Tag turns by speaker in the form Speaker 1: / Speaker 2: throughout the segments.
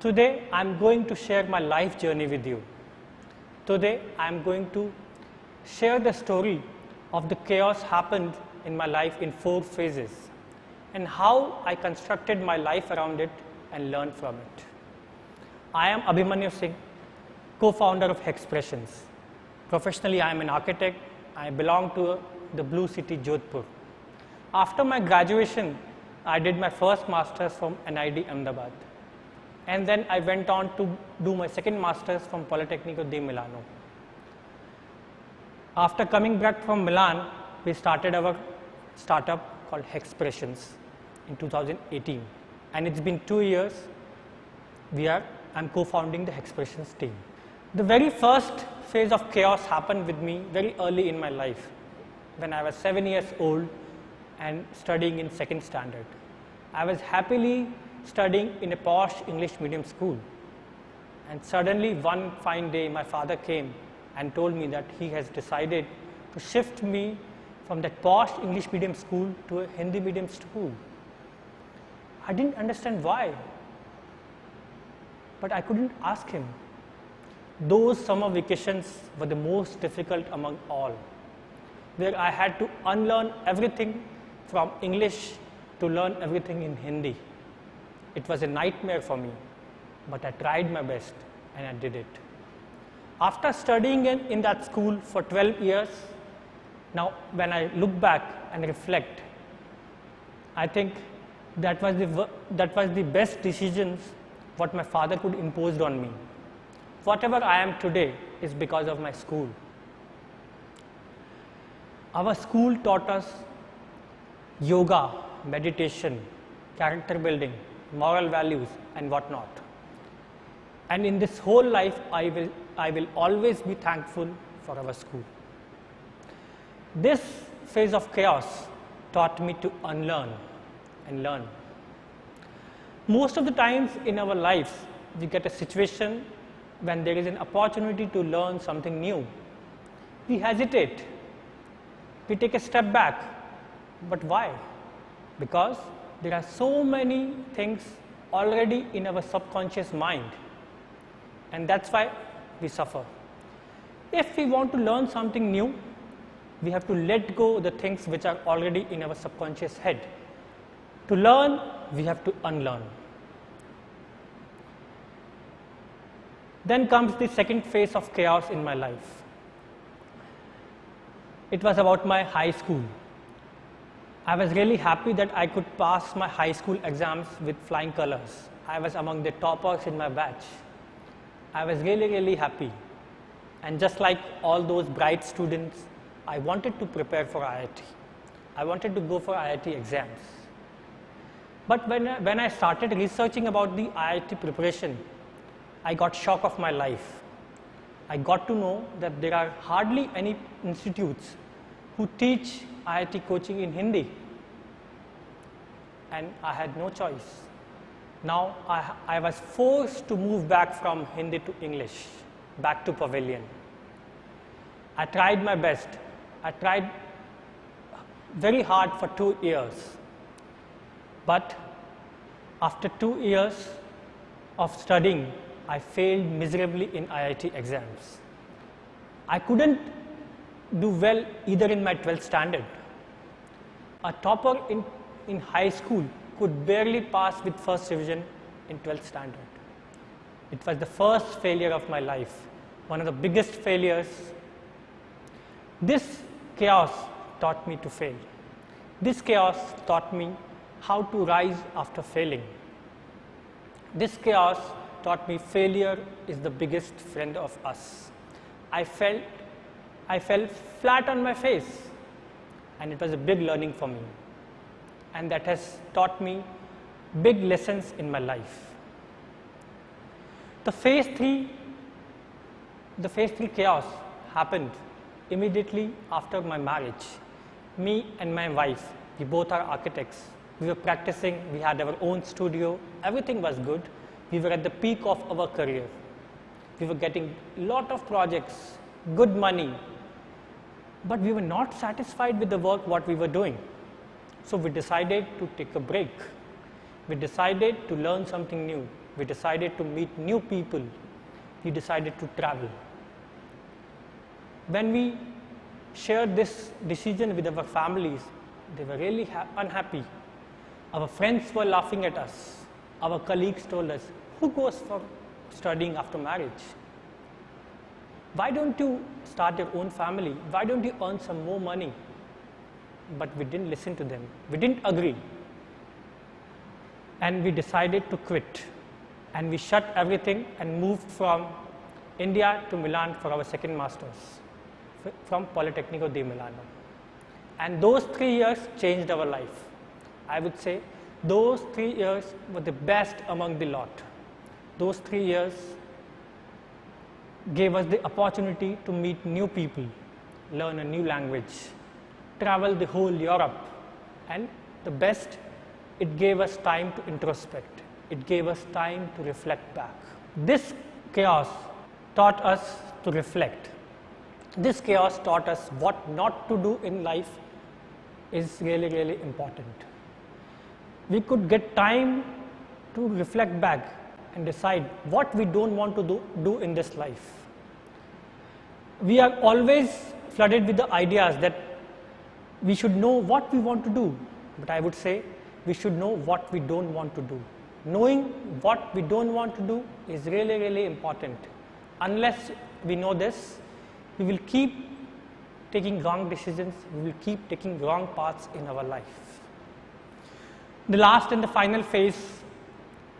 Speaker 1: Today, I am going to share my life journey with you. Today, I am going to share the story of the chaos happened in my life in 4 phases and how I constructed my life around it and learned from it. I am Abhimanyu Singh, co-founder of Hexpressions. Professionally, I am an architect. I belong to the Blue City, Jodhpur. After my graduation, I did my first master's from NID Ahmedabad. And then I went on to do my second master's from Politecnico di Milano. After coming back from Milan, we started our startup called Hexpressions in 2018. And it's been 2 years, I'm co-founding the Hexpressions team. The very first phase of chaos happened with me very early in my life, when I was 7 years old and studying in 2nd standard. I was happily studying in a posh English medium school. And suddenly one fine day my father came and told me that he has decided to shift me from that posh English medium school to a Hindi medium school. I didn't understand why, but I couldn't ask him. Those summer vacations were the most difficult among all, where I had to unlearn everything from English to learn everything in Hindi. It was a nightmare for me, but I tried my best and I did it. After studying in that school for 12 years, now when I look back and reflect, I think that was the best decisions what my father could impose on me. Whatever I am today is because of my school. Our school taught us yoga, meditation, character building, moral values and whatnot. And in this whole life, I will always be thankful for our school. This phase of chaos taught me to unlearn and learn. Most of the times in our lives, we get a situation when there is an opportunity to learn something new. We hesitate. We take a step back. But why? Because there are so many things already in our subconscious mind. And that's why we suffer. If we want to learn something new, we have to let go the things which are already in our subconscious head. To learn, we have to unlearn. Then comes the second phase of chaos in my life. It was about my high school. I was really happy that I could pass my high school exams with flying colors. I was among the toppers in my batch. I was really, really happy. And just like all those bright students, I wanted to prepare for IIT. I wanted to go for IIT exams. But when I started researching about the IIT preparation, I got shock of my life. I got to know that there are hardly any institutes who teach IIT coaching in Hindi. And I had no choice. Now I was forced to move back from Hindi to English, back to Pavilion. I tried my best. I tried very hard for 2 years. But after 2 years of studying, I failed miserably in IIT exams. I couldn't do well either in my 12th standard. A topper in high school could barely pass with first division in 12th standard. It was the first failure of my life, one of the biggest failures. This chaos taught me to fail. This chaos taught me how to rise after failing. This chaos taught me failure is the biggest friend of us. I fell flat on my face, and it was a big learning for me. And that has taught me big lessons in my life. The phase 3 chaos happened immediately after my marriage. Me and my wife, we both are architects. We were practicing, we had our own studio, everything was good. We were at the peak of our career. We were getting a lot of projects, good money, but we were not satisfied with the work what we were doing. So we decided to take a break. We decided to learn something new. we decided to meet new people, we decided to travel. When we shared this decision with our families, they were really unhappy. Our friends were laughing at us. Our colleagues told us, who goes for studying after marriage? Why don't you start your own family? Why don't you earn some more money? But we didn't listen to them. We didn't agree. And we decided to quit. And we shut everything and moved from India to Milan for our second master's from Politecnico di Milano. And those 3 years changed our life. I would say those 3 years were the best among the lot. Those 3 years gave us the opportunity to meet new people, learn a new language, travel the whole Europe, and the best, it gave us time to introspect. It gave us time to reflect back. This chaos taught us to reflect. This chaos taught us what not to do in life is really, really important. We could get time to reflect back and decide what we don't want to do in this life. We are always flooded with the ideas that we should know what we want to do, but I would say we should know what we don't want to do. Knowing what we don't want to do is really, really important. Unless we know this, we will keep taking wrong decisions, we will keep taking wrong paths in our life. The last and the final phase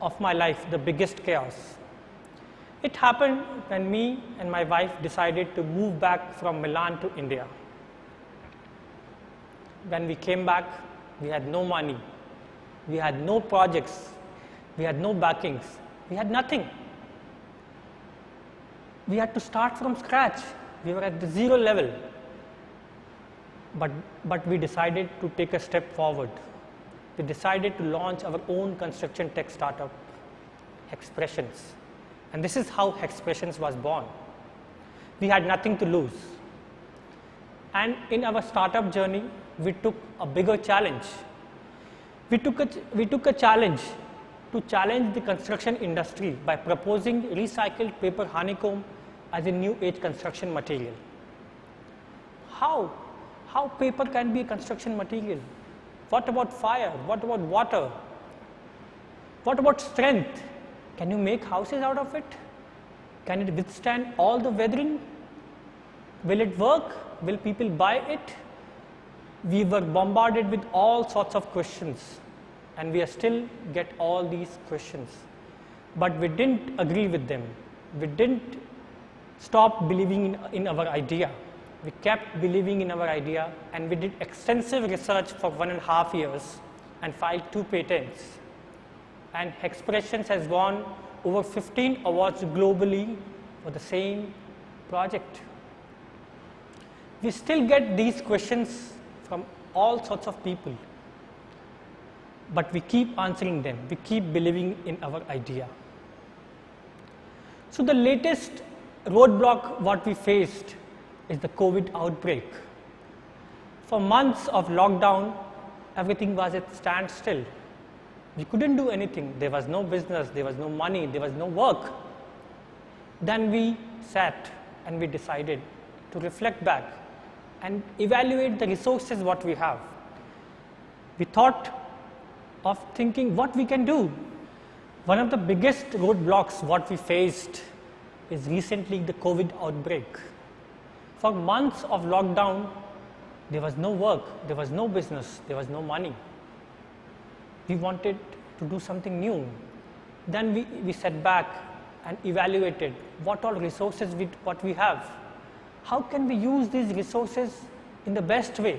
Speaker 1: of my life, the biggest chaos. It happened when me and my wife decided to move back from Milan to India. When we came back, we had no money, we had no projects, we had no backings, we had nothing. We had to start from scratch. We were at the zero level. But we decided to take a step forward. We decided to launch our own construction tech startup, Hexpressions. And this is how Hexpressions was born. We had nothing to lose. And in our startup journey, we took a bigger challenge. We took a challenge to challenge the construction industry by proposing recycled paper honeycomb as a new age construction material. How paper can be a construction material? What about fire? What about water? What about strength? Can you make houses out of it? Can it withstand all the weathering? Will it work? Will people buy it? We were bombarded with all sorts of questions, and we still get all these questions. But we didn't agree with them. We didn't stop believing in our idea. We kept believing in our idea, and we did extensive research for 1.5 years and filed 2 patents. And Hexpressions has won over 15 awards globally for the same project. We still get these questions from all sorts of people, but we keep answering them. We keep believing in our idea. So the latest roadblock what we faced is the COVID outbreak. For months of lockdown, everything was at standstill. We couldn't do anything. There was no business, there was no money, there was no work. Then we sat and we decided to reflect back and evaluate the resources what we have. We thought of thinking what we can do. One of the biggest roadblocks what we faced is recently the COVID outbreak. For months of lockdown, there was no work, there was no business, there was no money. We wanted to do something new. Then we sat back and evaluated what all resources what we have. How can we use these resources in the best way?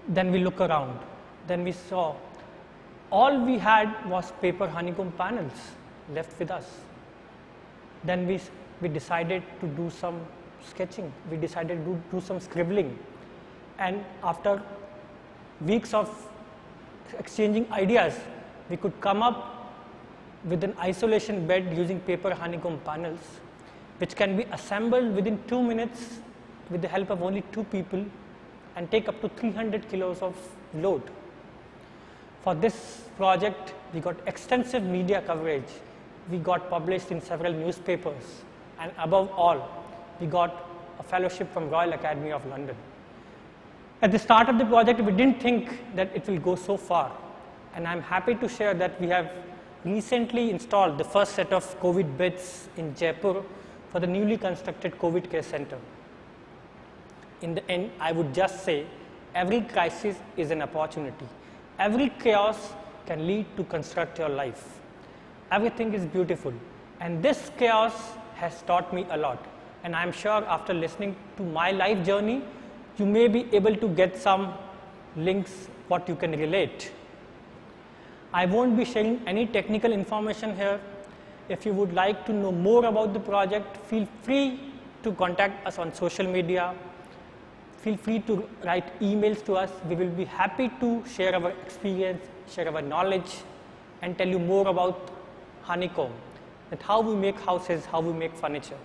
Speaker 1: Then we look around. Then we saw all we had was paper honeycomb panels left with us. Then we decided to do some sketching. We decided to do some scribbling. And after weeks of exchanging ideas, we could come up with an isolation bed using paper honeycomb panels, which can be assembled within 2 minutes with the help of only 2 people and take up to 300 kilos of load. For this project, we got extensive media coverage. We got published in several newspapers, and above all, we got a fellowship from Royal Academy of London. At the start of the project, we didn't think that it will go so far, and I'm happy to share that we have recently installed the first set of COVID beds in Jaipur for the newly constructed COVID care center. In the end, I would just say every crisis is an opportunity. Every chaos can lead to construct your life. Everything is beautiful, and this chaos has taught me a lot. And I'm sure after listening to my life journey, you may be able to get some links what you can relate. I won't be sharing any technical information here. If you would like to know more about the project, feel free to contact us on social media. Feel free to write emails to us. We will be happy to share our experience, share our knowledge, and tell you more about Honeycomb, and how we make houses, how we make furniture.